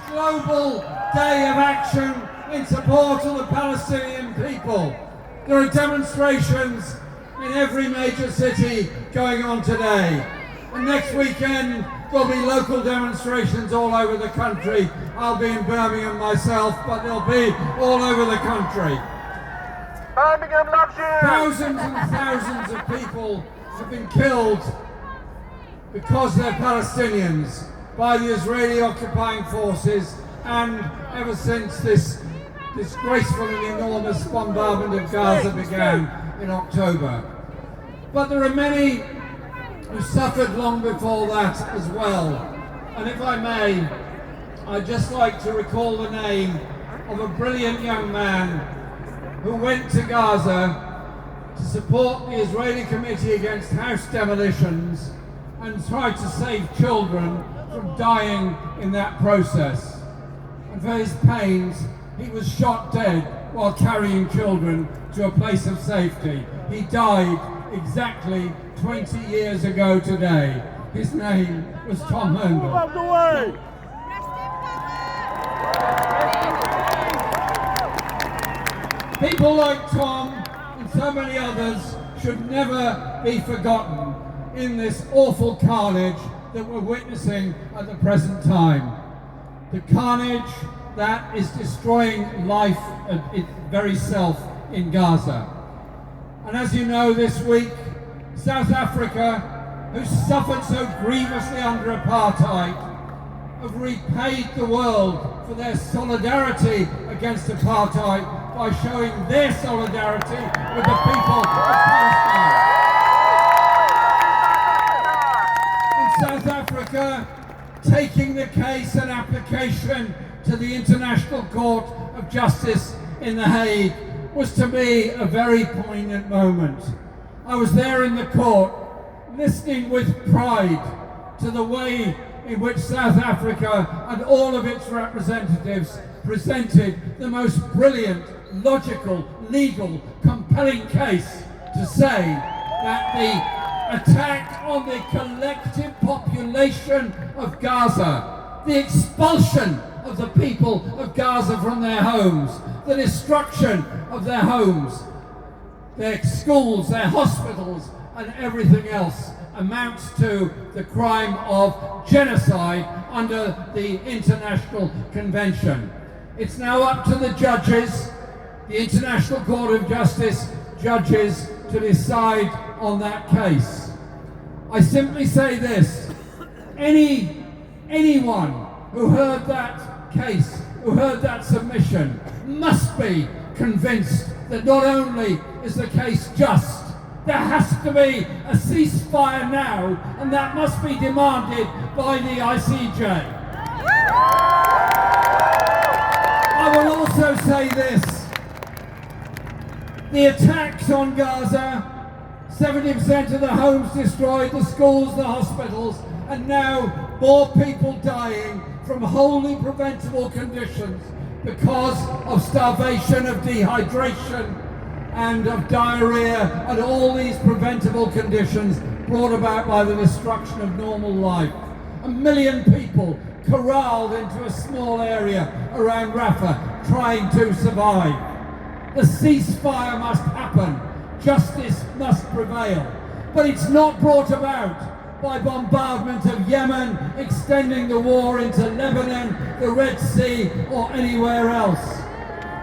global day of action in support of the Palestinian people. There are demonstrations in every major city going on today. And next weekend, there'll be local demonstrations all over the country. I'll be in Birmingham myself, but they'll be all over the country. Birmingham loves you! Thousands and thousands of people have been killed because they're Palestinians by the Israeli occupying forces, and ever since this disgraceful and enormous bombardment of Gaza began in October. But there are many who suffered long before that as well. And if I may, I'd just like to recall the name of a brilliant young man who went to Gaza to support the Israeli Committee Against House Demolitions and tried to save children from dying in that process. And for his pains, he was shot dead while carrying children to a place of safety. He died exactly 20 years ago today. His name was Tom Handel. Move out the way! People like Tom and so many others should never be forgotten in this awful carnage that we're witnessing at the present time. The carnage that is destroying life at its very self in Gaza. And as you know, this week, South Africa, who suffered so grievously under apartheid, have repaid the world for their solidarity against apartheid by showing their solidarity with the people of Palestine. In South Africa, taking the case and application to the International Court of Justice in The Hague was to me a very poignant moment. I was there in the court, listening with pride to the way in which South Africa and all of its representatives presented the most brilliant, logical, legal, compelling case to say that the attack on the collective population of Gaza, the expulsion of the people of Gaza from their homes, the destruction of their homes, their schools, their hospitals, and everything else amounts to the crime of genocide under the International Convention. It's now up to the judges, the International Court of Justice judges, to decide on that case. I simply say this: anyone who heard that case, who heard that submission, must be convinced that not only is the case just, there has to be a ceasefire now, and that must be demanded by the ICJ. I will also say this: the attacks on Gaza, 70% of the homes destroyed, the schools, the hospitals, and now more people dying from wholly preventable conditions because of starvation, of dehydration, and of diarrhea, and all these preventable conditions brought about by the destruction of normal life. 1 million people corralled into a small area around Rafah trying to survive. The ceasefire must happen. Justice must prevail. But it's not brought about by bombardment of Yemen, extending the war into Lebanon, the Red Sea, or anywhere else.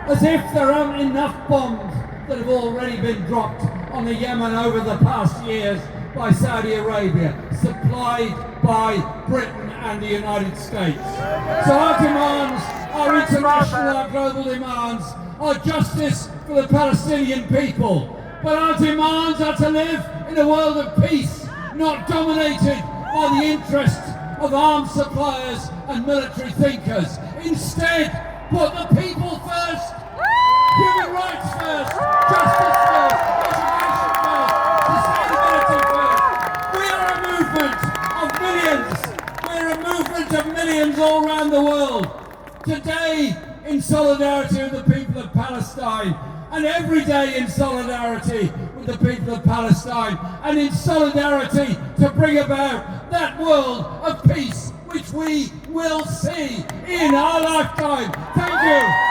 As if there aren't enough bombs that have already been dropped on the Yemen over the past years by Saudi Arabia, supplied by Britain and the United States. So our demands, our international, our global demands, are justice for the Palestinian people. But our demands are to live in a world of peace, not dominated by the interests of arms suppliers and military thinkers. Instead, put the people first, human rights first, justice first, education first, sustainability first. We are a movement of millions. We're a movement of millions all around the world. Today, in solidarity with the people of Palestine, and every day in solidarity with the people of Palestine, and in solidarity to bring about that world of peace, which we will see in our lifetime. Thank you.